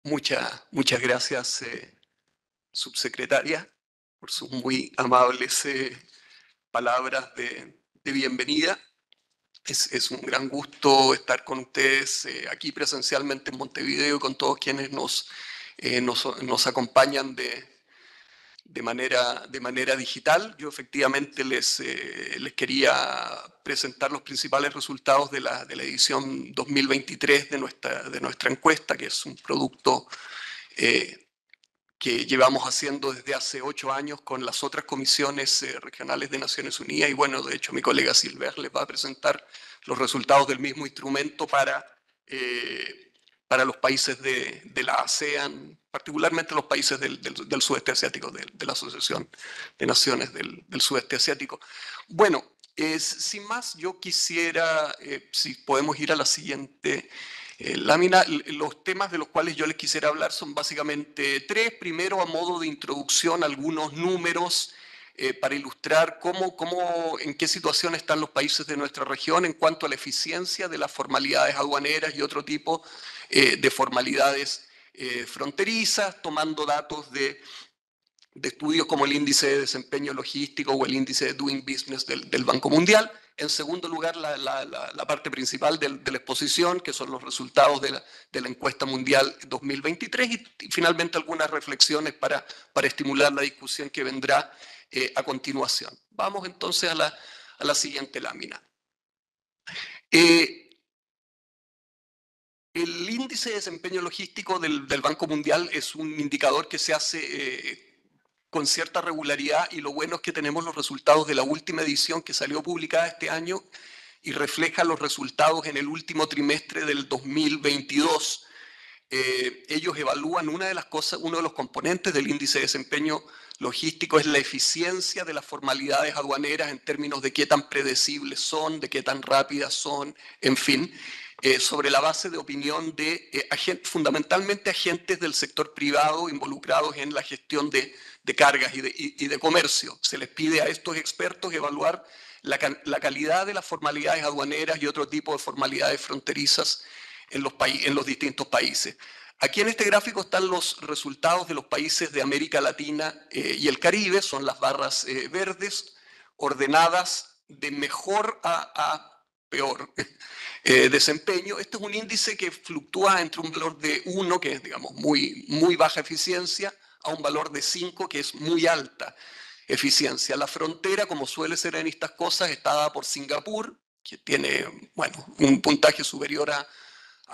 Muchas gracias, subsecretaria, por sus muy amables palabras de bienvenida. Es un gran gusto estar con ustedes aquí presencialmente en Montevideo y con todos quienes nos acompañan de manera digital. Yo efectivamente les quería presentar los principales resultados de la edición 2023 de nuestra encuesta, que es un producto que llevamos haciendo desde hace 8 años con las otras comisiones regionales de Naciones Unidas. Y bueno, de hecho mi colega Silver les va a presentar los resultados del mismo instrumento para los países de la ASEAN, particularmente los países del sudeste asiático, de la Asociación de Naciones del Sudeste Asiático. Bueno, sin más, yo quisiera, si podemos ir a la siguiente lámina, los temas de los cuales yo les quisiera hablar son básicamente tres. Primero, a modo de introducción, algunos números para ilustrar en qué situación están los países de nuestra región en cuanto a la eficiencia de las formalidades aduaneras y otro tipo de formalidades fronterizas, tomando datos de estudios como el índice de desempeño logístico o el índice de Doing Business del Banco Mundial. En segundo lugar, la parte principal de la exposición, que son los resultados de la encuesta mundial 2023, y finalmente algunas reflexiones para estimular la discusión que vendrá a continuación. Vamos entonces a la siguiente lámina. El índice de desempeño logístico del Banco Mundial es un indicador que se hace con cierta regularidad, y lo bueno es que tenemos los resultados de la última edición que salió publicada este año y refleja los resultados en el último trimestre del 2022. Ellos evalúan uno de los componentes del índice de desempeño logístico es la eficiencia de las formalidades aduaneras en términos de qué tan predecibles son, de qué tan rápidas son, en fin, sobre la base de opinión de fundamentalmente agentes del sector privado involucrados en la gestión de cargas y de comercio. Se les pide a estos expertos evaluar la calidad de las formalidades aduaneras y otro tipo de formalidades fronterizas en los distintos países. Aquí en este gráfico están los resultados de los países de América Latina y el Caribe, son las barras verdes, ordenadas de mejor a peor desempeño. Este es un índice que fluctúa entre un valor de 1, que es, digamos, muy baja eficiencia, a un valor de 5, que es muy alta eficiencia. La frontera, como suele ser en estas cosas, está dada por Singapur, que tiene, bueno, un puntaje superior a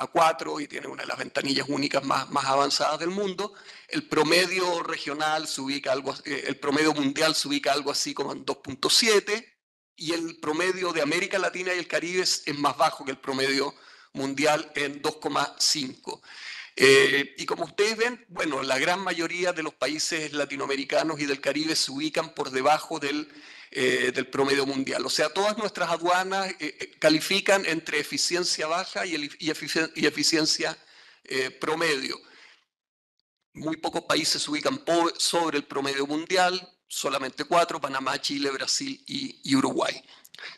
4 y tiene una de las ventanillas únicas más avanzadas del mundo. El promedio regional se ubica el promedio mundial se ubica algo así como en 2.7, y el promedio de América Latina y el Caribe es más bajo que el promedio mundial en 2,5. Y como ustedes ven, bueno, la gran mayoría de los países latinoamericanos y del Caribe se ubican por debajo del promedio mundial. O sea, todas nuestras aduanas califican entre eficiencia baja y eficiencia promedio. Muy pocos países se ubican sobre el promedio mundial, solamente 4, Panamá, Chile, Brasil y Uruguay.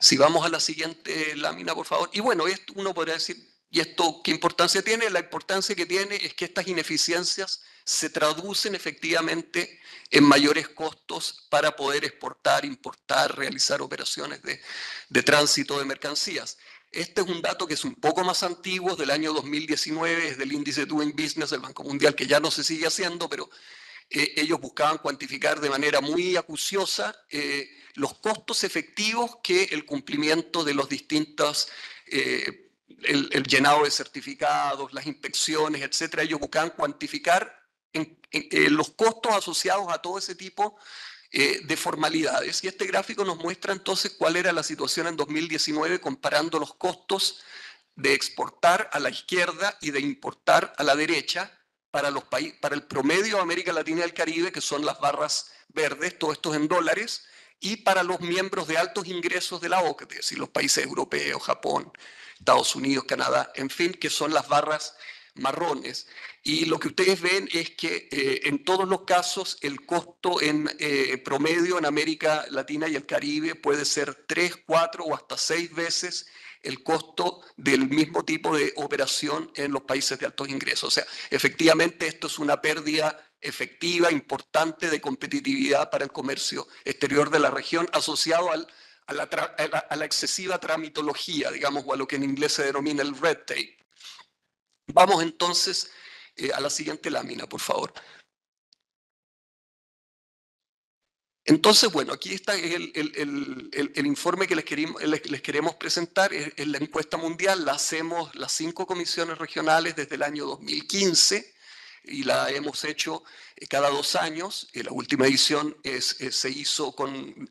Si vamos a la siguiente lámina, por favor. Y bueno, uno podría decir, ¿y esto qué importancia tiene? La importancia que tiene es que estas ineficiencias se traducen efectivamente en mayores costos para poder exportar, importar, realizar operaciones de tránsito de mercancías. Este es un dato que es un poco más antiguo, del año 2019, es del índice Doing Business del Banco Mundial, que ya no se sigue haciendo, pero ellos buscaban cuantificar de manera muy acuciosa los costos efectivos que el cumplimiento de los distintos, el llenado de certificados, las inspecciones, etcétera, ellos buscaban cuantificar los costos asociados a todo ese tipo de formalidades. Y este gráfico nos muestra entonces cuál era la situación en 2019 comparando los costos de exportar a la izquierda y de importar a la derecha para el promedio de América Latina y el Caribe, que son las barras verdes, todo esto es en dólares, y para los miembros de altos ingresos de la OCDE, es decir, los países europeos, Japón, Estados Unidos, Canadá, en fin, que son las barras marrones. Y lo que ustedes ven es que en todos los casos el costo en promedio en América Latina y el Caribe puede ser 3, 4 o hasta 6 veces el costo del mismo tipo de operación en los países de altos ingresos. O sea, efectivamente esto es una pérdida efectiva, importante de competitividad para el comercio exterior de la región, asociado a la excesiva tramitología, digamos, o a lo que en inglés se denomina el red tape. Vamos entonces a la siguiente lámina, por favor. Entonces, bueno, aquí está el informe que les queremos presentar, es la encuesta mundial, la hacemos las 5 comisiones regionales desde el año 2015 y la hemos hecho cada 2 años. La última edición se hizo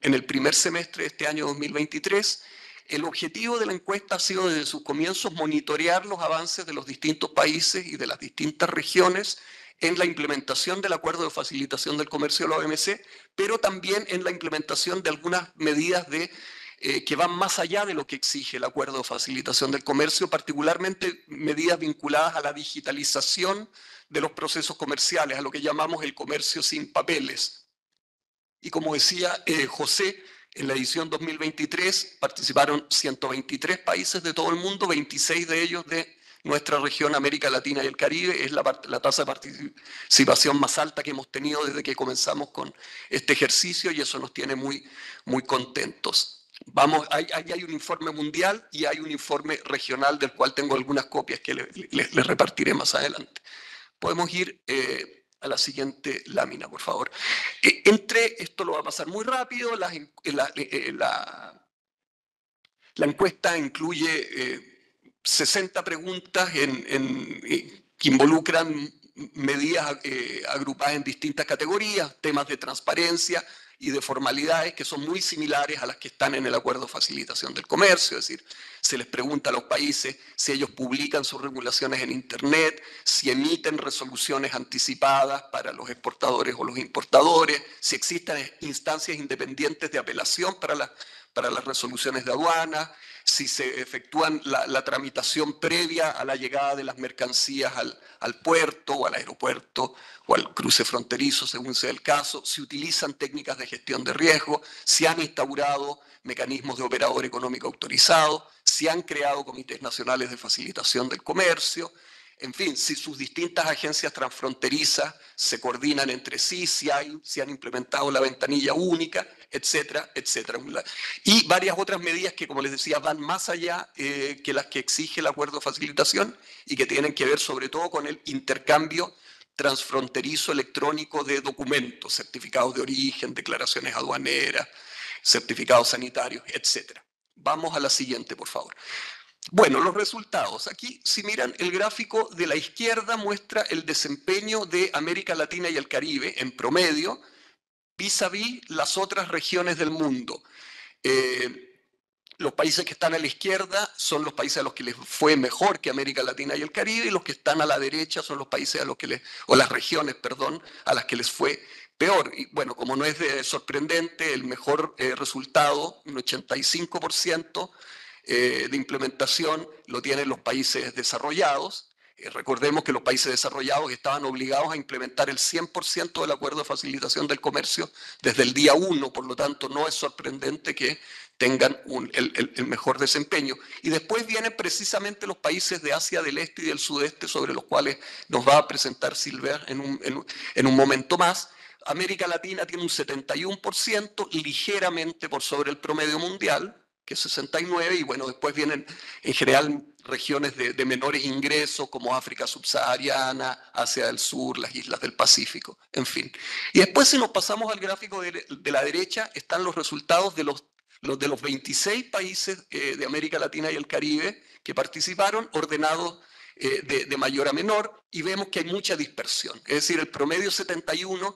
en el primer semestre de este año 2023. El objetivo de la encuesta ha sido desde sus comienzos monitorear los avances de los distintos países y de las distintas regiones en la implementación del Acuerdo de Facilitación del Comercio de la OMC, pero también en la implementación de algunas medidas que van más allá de lo que exige el Acuerdo de Facilitación del Comercio, particularmente medidas vinculadas a la digitalización de los procesos comerciales, a lo que llamamos el comercio sin papeles. Y como decía José, en la edición 2023 participaron 123 países de todo el mundo, 26 de ellos de nuestra región, América Latina y el Caribe. Es la tasa de participación más alta que hemos tenido desde que comenzamos con este ejercicio y eso nos tiene muy, muy contentos. Hay un informe mundial y hay un informe regional del cual tengo algunas copias que les repartiré más adelante. Podemos ir a la siguiente lámina, por favor. Esto lo va a pasar muy rápido, la encuesta incluye 60 preguntas que involucran medidas agrupadas en distintas categorías, temas de transparencia y de formalidades que son muy similares a las que están en el Acuerdo de Facilitación del Comercio, es decir, se les pregunta a los países si ellos publican sus regulaciones en Internet, si emiten resoluciones anticipadas para los exportadores o los importadores, si existen instancias independientes de apelación para las resoluciones de aduana, si se efectúan la tramitación previa a la llegada de las mercancías al puerto o al aeropuerto o al cruce fronterizo, según sea el caso, si utilizan técnicas de gestión de riesgo, si han instaurado mecanismos de operador económico autorizado, si han creado comités nacionales de facilitación del comercio, en fin, si sus distintas agencias transfronterizas se coordinan entre sí, si han implementado la ventanilla única, etcétera, etcétera. Y varias otras medidas que, como les decía, van más allá que las que exige el acuerdo de facilitación y que tienen que ver sobre todo con el intercambio transfronterizo electrónico de documentos, certificados de origen, declaraciones aduaneras, certificados sanitarios, etcétera. Vamos a la siguiente, por favor. Bueno, los resultados. Aquí, si miran, el gráfico de la izquierda muestra el desempeño de América Latina y el Caribe en promedio vis-a-vis las otras regiones del mundo. Los países que están a la izquierda son los países a los que les fue mejor que América Latina y el Caribe, y los que están a la derecha son los países a los que o las regiones, perdón, a las que les fue peor. Y bueno, como no es sorprendente, el mejor resultado, un 85%, de implementación lo tienen los países desarrollados. Recordemos que los países desarrollados estaban obligados a implementar el 100% del Acuerdo de Facilitación del Comercio desde el día 1, por lo tanto no es sorprendente que tengan el mejor desempeño. Y después vienen precisamente los países de Asia del Este y del Sudeste, sobre los cuales nos va a presentar Silver en un momento más. América Latina tiene un 71%, ligeramente por sobre el promedio mundial, que es 69, y bueno, después vienen en general regiones de menores ingresos como África subsahariana, Asia del Sur, las islas del Pacífico, en fin. Y después si nos pasamos al gráfico de la derecha, están los resultados de los 26 países de América Latina y el Caribe que participaron, ordenados de mayor a menor, y vemos que hay mucha dispersión. Es decir, el promedio es 71,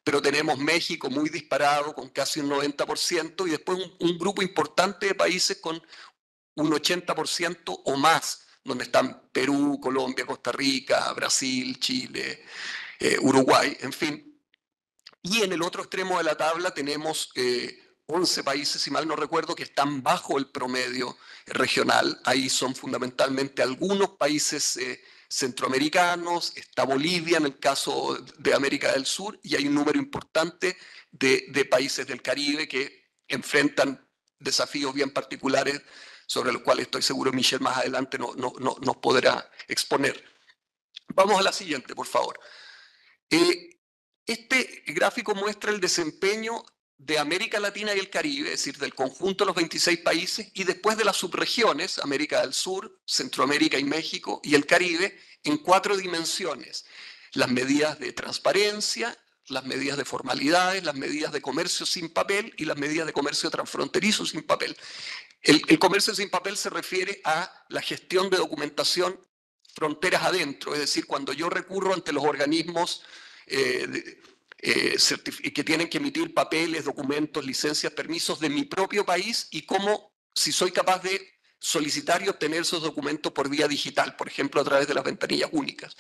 pero tenemos México muy disparado, con casi un 90%, y después un grupo importante de países con un 80% o más, donde están Perú, Colombia, Costa Rica, Brasil, Chile, Uruguay, en fin. Y en el otro extremo de la tabla tenemos 11 países, si mal no recuerdo, que están bajo el promedio regional. Ahí son fundamentalmente algunos países centroamericanos, está Bolivia en el caso de América del Sur, y hay un número importante de países del Caribe que enfrentan desafíos bien particulares sobre los cuales estoy seguro Michel más adelante nos podrá exponer. Vamos a la siguiente, por favor. Este gráfico muestra el desempeño de América Latina y el Caribe, es decir, del conjunto de los 26 países, y después de las subregiones, América del Sur, Centroamérica y México, y el Caribe, en 4 dimensiones. Las medidas de transparencia, las medidas de formalidades, las medidas de comercio sin papel y las medidas de comercio transfronterizo sin papel. El comercio sin papel se refiere a la gestión de documentación fronteras adentro, es decir, cuando yo recurro ante los organismos que tienen que emitir papeles, documentos, licencias, permisos de mi propio país y cómo, si soy capaz de solicitar y obtener esos documentos por vía digital, por ejemplo, a través de las ventanillas únicas.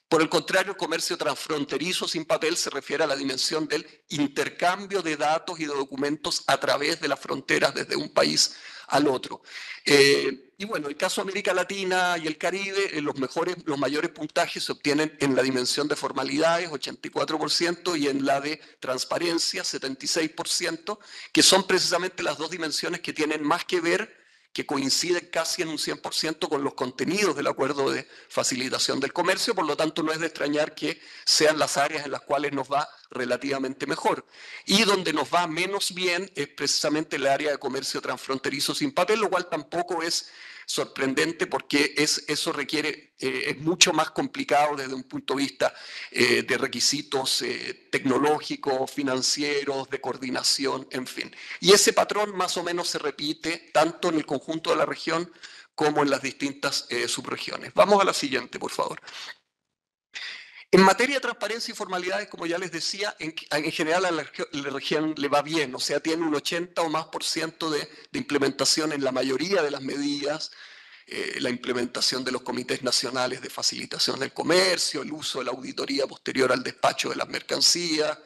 Por el contrario, el comercio transfronterizo sin papel se refiere a la dimensión del intercambio de datos y de documentos a través de las fronteras desde un país al otro. Y bueno, el caso de América Latina y el Caribe, los mayores puntajes se obtienen en la dimensión de formalidades, 84%, y en la de transparencia, 76%, que son precisamente las 2 dimensiones que tienen más que ver, que coinciden casi en un 100% con los contenidos del acuerdo de facilitación del comercio, por lo tanto no es de extrañar que sean las áreas en las cuales nos va relativamente mejor. Y donde nos va menos bien es precisamente el área de comercio transfronterizo sin papel, lo cual tampoco es sorprendente porque eso requiere, es mucho más complicado desde un punto de vista de requisitos tecnológicos, financieros, de coordinación, en fin. Y ese patrón más o menos se repite tanto en el conjunto de la región como en las distintas subregiones. Vamos a la siguiente, por favor. En materia de transparencia y formalidades, como ya les decía, en general a la región le va bien, o sea, tiene un 80 o más por ciento de implementación en la mayoría de las medidas, la implementación de los comités nacionales de facilitación del comercio, el uso de la auditoría posterior al despacho de las mercancías,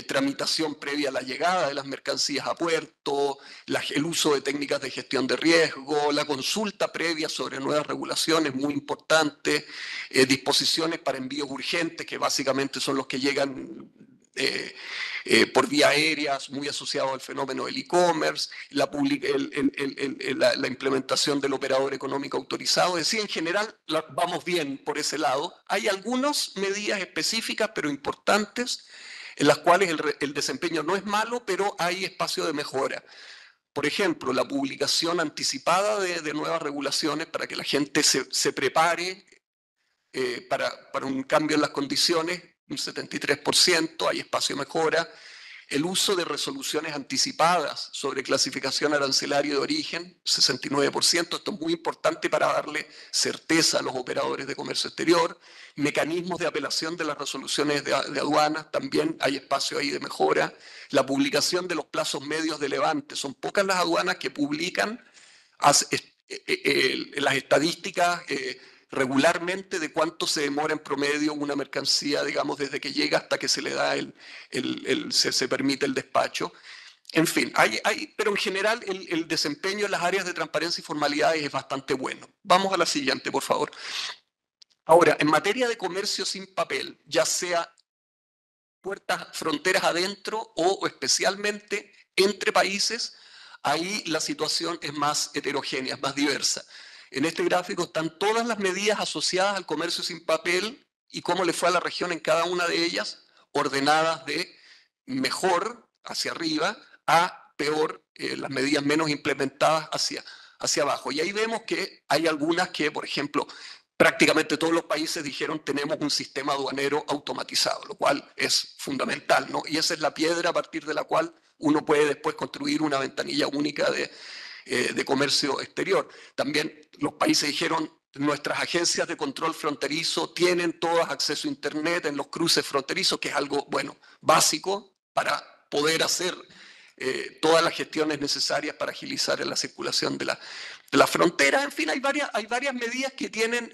tramitación previa a la llegada de las mercancías a puerto, el uso de técnicas de gestión de riesgo, la consulta previa sobre nuevas regulaciones, muy importante, disposiciones para envíos urgentes, que básicamente son los que llegan por vía aérea, muy asociado al fenómeno del e-commerce, la implementación del operador económico autorizado. Es decir, en general vamos bien por ese lado. Hay algunas medidas específicas, pero importantes, en las cuales el desempeño no es malo, pero hay espacio de mejora. Por ejemplo, la publicación anticipada de nuevas regulaciones para que la gente se prepare para un cambio en las condiciones, un 73%, hay espacio de mejora. El uso de resoluciones anticipadas sobre clasificación arancelaria de origen, 69%. Esto es muy importante para darle certeza a los operadores de comercio exterior. Mecanismos de apelación de las resoluciones de aduanas, también hay espacio ahí de mejora. La publicación de los plazos medios de levante. Son pocas las aduanas que publican las estadísticas regularmente de cuánto se demora en promedio una mercancía, digamos, desde que llega hasta que se le da se permite el despacho. En fin, pero en general el desempeño en las áreas de transparencia y formalidades es bastante bueno. Vamos a la siguiente, por favor. Ahora, en materia de comercio sin papel, ya sea fronteras adentro o especialmente entre países, ahí la situación es más heterogénea, es más diversa. En este gráfico están todas las medidas asociadas al comercio sin papel y cómo le fue a la región en cada una de ellas, ordenadas de mejor hacia arriba a peor, las medidas menos implementadas hacia abajo. Y ahí vemos que hay algunas que, por ejemplo, prácticamente todos los países dijeron tenemos un sistema aduanero automatizado, lo cual es fundamental, ¿no? Y esa es la piedra a partir de la cual uno puede después construir una ventanilla única de comercio exterior. También los países dijeron nuestras agencias de control fronterizo tienen todas acceso a Internet en los cruces fronterizos, que es algo, bueno, básico para poder hacer todas las gestiones necesarias para agilizar la circulación de la frontera. En fin, hay varias medidas que tienen,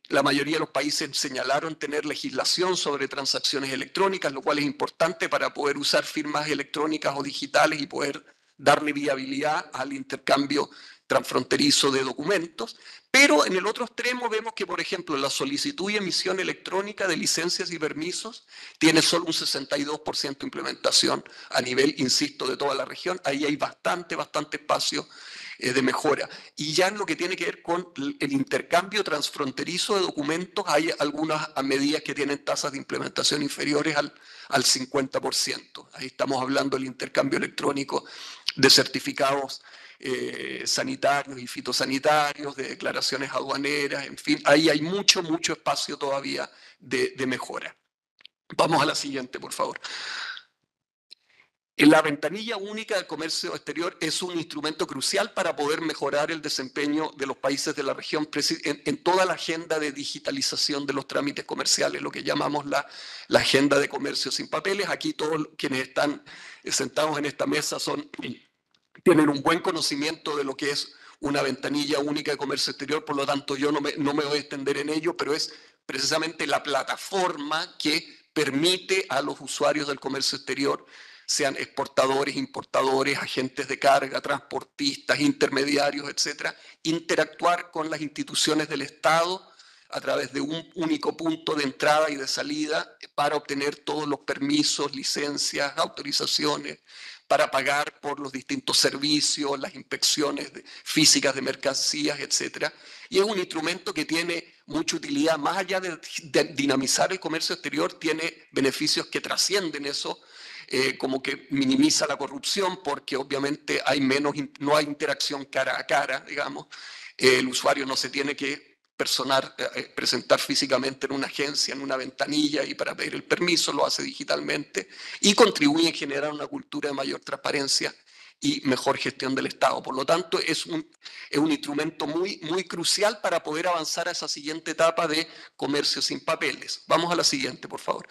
la mayoría de los países señalaron tener legislación sobre transacciones electrónicas, lo cual es importante para poder usar firmas electrónicas o digitales y poder darle viabilidad al intercambio transfronterizo de documentos. Pero en el otro extremo vemos que, por ejemplo, la solicitud y emisión electrónica de licencias y permisos tiene solo un 62% de implementación a nivel, insisto, de toda la región. Ahí hay bastante espacio de mejora. Y ya en lo que tiene que ver con el intercambio transfronterizo de documentos, hay algunas medidas que tienen tasas de implementación inferiores al 50%. Ahí estamos hablando del intercambio electrónico de certificados sanitarios y fitosanitarios, de declaraciones aduaneras, en fin, ahí hay mucho espacio todavía de mejora. Vamos a la siguiente, por favor. La ventanilla única del comercio exterior es un instrumento crucial para poder mejorar el desempeño de los países de la región en toda la agenda de digitalización de los trámites comerciales, lo que llamamos la agenda de comercio sin papeles. Aquí todos quienes están sentados en esta mesa tienen un buen conocimiento de lo que es una ventanilla única de comercio exterior, por lo tanto yo no me voy a extender en ello, pero es precisamente la plataforma que permite a los usuarios del comercio exterior, sean exportadores, importadores, agentes de carga, transportistas, intermediarios, etcétera, interactuar con las instituciones del Estado a través de un único punto de entrada y de salida para obtener todos los permisos, licencias, autorizaciones, para pagar por los distintos servicios, las inspecciones físicas de mercancías, etcétera. Y es un instrumento que tiene mucha utilidad, más allá de dinamizar el comercio exterior, tiene beneficios que trascienden eso, como que minimiza la corrupción porque obviamente no hay interacción cara a cara, digamos. El usuario no se tiene que presentar físicamente en una agencia, en una ventanilla y para pedir el permiso, lo hace digitalmente y contribuye en generar una cultura de mayor transparencia y mejor gestión del Estado. Por lo tanto, es un instrumento muy crucial para poder avanzar a esa siguiente etapa de comercio sin papeles. Vamos a la siguiente, por favor.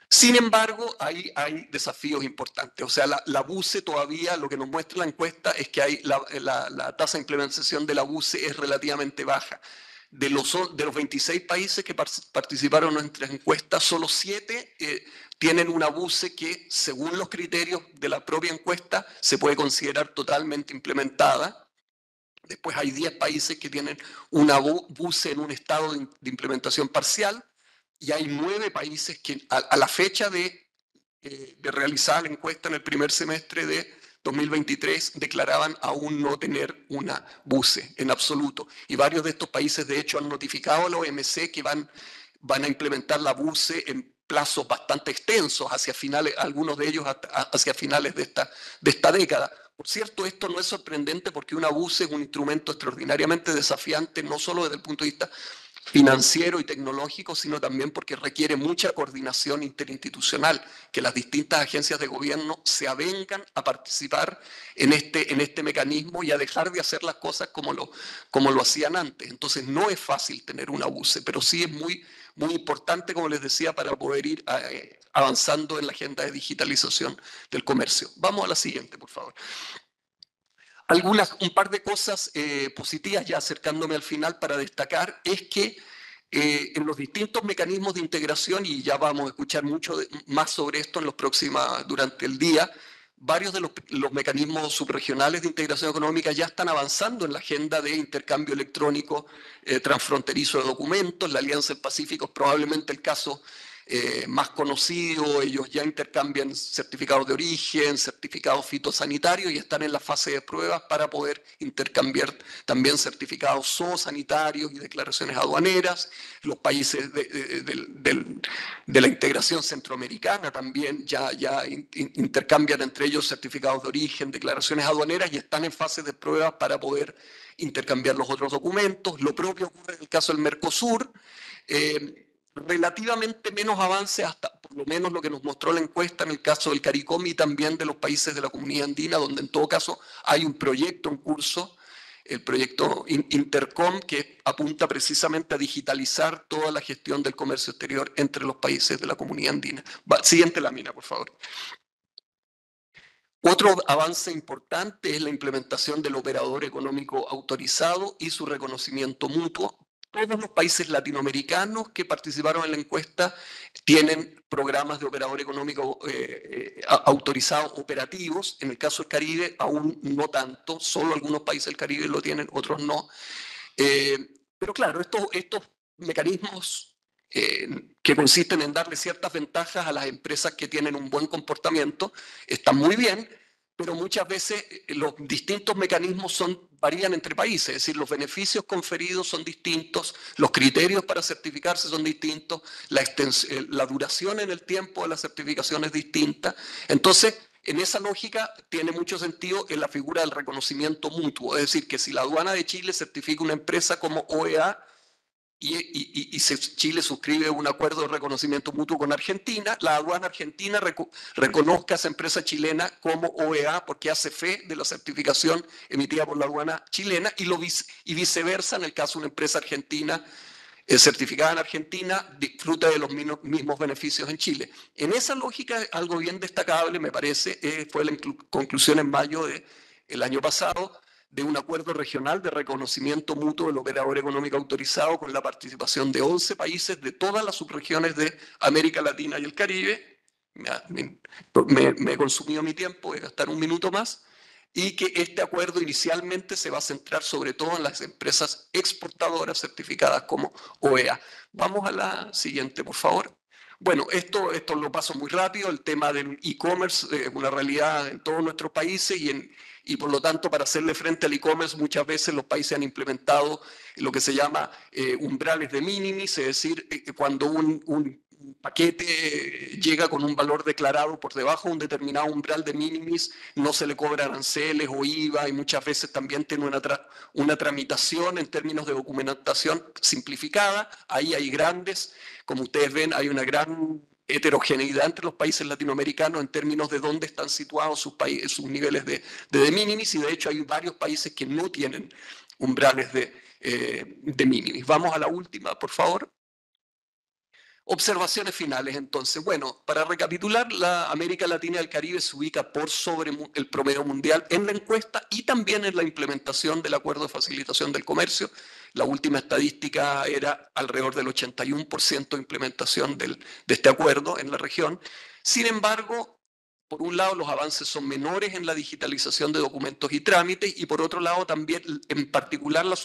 Sin embargo, hay desafíos importantes. O sea, la BUCE todavía, lo que nos muestra la encuesta es que la tasa de implementación de la BUCE es relativamente baja. De los 26 países que participaron en nuestra encuesta, solo 7 tienen una BUCE que, según los criterios de la propia encuesta, se puede considerar totalmente implementada. Después hay 10 países que tienen una BUCE en un estado de implementación parcial. Y hay 9 países que a la fecha de realizar la encuesta en el primer semestre de 2023 declaraban aún no tener una BUCE en absoluto. Y varios de estos países, de hecho, han notificado a la OMC que van a implementar la BUCE en plazos bastante extensos, hacia finales, algunos de ellos hacia finales de esta década. Por cierto, esto no es sorprendente porque una BUCE es un instrumento extraordinariamente desafiante, no solo desde el punto de vista financiero y tecnológico, sino también porque requiere mucha coordinación interinstitucional, que las distintas agencias de gobierno se avengan a participar en este mecanismo y a dejar de hacer las cosas como lo hacían antes. Entonces no es fácil tener una BUCE, pero sí es muy importante, como les decía, para poder ir avanzando en la agenda de digitalización del comercio. Vamos a la siguiente, por favor. Un par de cosas positivas, ya acercándome al final para destacar, es que en los distintos mecanismos de integración, y ya vamos a escuchar mucho más sobre esto durante el día, varios de los mecanismos subregionales de integración económica ya están avanzando en la agenda de intercambio electrónico transfronterizo de documentos. La Alianza del Pacífico es probablemente el caso más conocido. Ellos ya intercambian certificados de origen, certificados fitosanitarios y están en la fase de pruebas para poder intercambiar también certificados zoosanitarios y declaraciones aduaneras. Los países de la integración centroamericana también ya intercambian entre ellos certificados de origen, declaraciones aduaneras y están en fase de pruebas para poder intercambiar los otros documentos. Lo propio ocurre en el caso del Mercosur. Relativamente menos avance, hasta por lo menos lo que nos mostró la encuesta en el caso del CARICOM y también de los países de la Comunidad Andina, donde en todo caso hay un proyecto en curso, el proyecto Intercom, que apunta precisamente a digitalizar toda la gestión del comercio exterior entre los países de la Comunidad Andina. Siguiente lámina, por favor. Otro avance importante es la implementación del operador económico autorizado y su reconocimiento mutuo. Todos los países latinoamericanos que participaron en la encuesta tienen programas de operador económico autorizado operativos. En el caso del Caribe aún no tanto, solo algunos países del Caribe lo tienen, otros no. Pero claro, estos mecanismos que consisten en darle ciertas ventajas a las empresas que tienen un buen comportamiento están muy bien, pero muchas veces los distintos mecanismos varían entre países, es decir, los beneficios conferidos son distintos, los criterios para certificarse son distintos, la duración en el tiempo de la certificación es distinta. Entonces, en esa lógica tiene mucho sentido en la figura del reconocimiento mutuo, es decir, que si la aduana de Chile certifica una empresa como OEA, y Chile suscribe un acuerdo de reconocimiento mutuo con Argentina, la aduana argentina reconozca a esa empresa chilena como OEA porque hace fe de la certificación emitida por la aduana chilena y viceversa en el caso de una empresa argentina certificada en Argentina disfruta de los mismos beneficios en Chile. En esa lógica, algo bien destacable, me parece, fue la conclusión en mayo del año pasado de un acuerdo regional de reconocimiento mutuo del operador económico autorizado con la participación de 11 países de todas las subregiones de América Latina y el Caribe. Me he consumido mi tiempo, voy a gastar un minuto más. Y que este acuerdo inicialmente se va a centrar sobre todo en las empresas exportadoras certificadas como OEA. Vamos a la siguiente, por favor. Bueno, esto lo paso muy rápido. El tema del e-commerce es una realidad en todos nuestros países y por lo tanto para hacerle frente al e-commerce muchas veces los países han implementado lo que se llama umbrales de minimis, es decir, cuando un paquete llega con un valor declarado por debajo de un determinado umbral de minimis, no se le cobran aranceles o IVA y muchas veces también tiene una tramitación en términos de documentación simplificada. Ahí hay como ustedes ven, hay una gran heterogeneidad entre los países latinoamericanos en términos de dónde están situados sus niveles de minimis y de hecho hay varios países que no tienen umbrales de minimis. Vamos a la última, por favor. Observaciones finales, entonces. Bueno, para recapitular, la América Latina y el Caribe se ubica por sobre el promedio mundial en la encuesta y también en la implementación del Acuerdo de Facilitación del Comercio. La última estadística era alrededor del 81% de implementación de este acuerdo en la región. Sin embargo, por un lado, los avances son menores en la digitalización de documentos y trámites y por otro lado también, en particular, la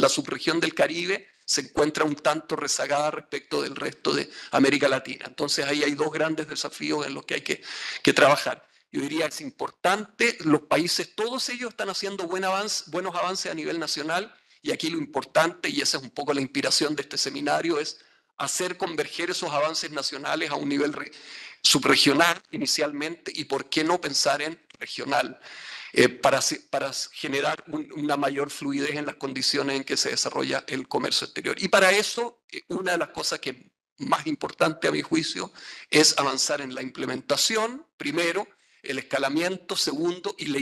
subregión del Caribe se encuentra un tanto rezagada respecto del resto de América Latina. Entonces ahí hay dos grandes desafíos en los que hay que trabajar. Yo diría que es importante, los países, todos ellos están haciendo buenos avances a nivel nacional y aquí lo importante, y esa es un poco la inspiración de este seminario, es hacer converger esos avances nacionales a un nivel subregional inicialmente y por qué no pensar en regional para generar una mayor fluidez en las condiciones en que se desarrolla el comercio exterior. Y para eso, una de las cosas que más importante a mi juicio es avanzar en la implementación, primero, el escalamiento, segundo, y la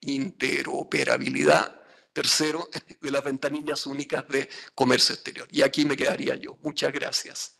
interoperabilidad, tercero, de las ventanillas únicas de comercio exterior. Y aquí me quedaría yo. Muchas gracias.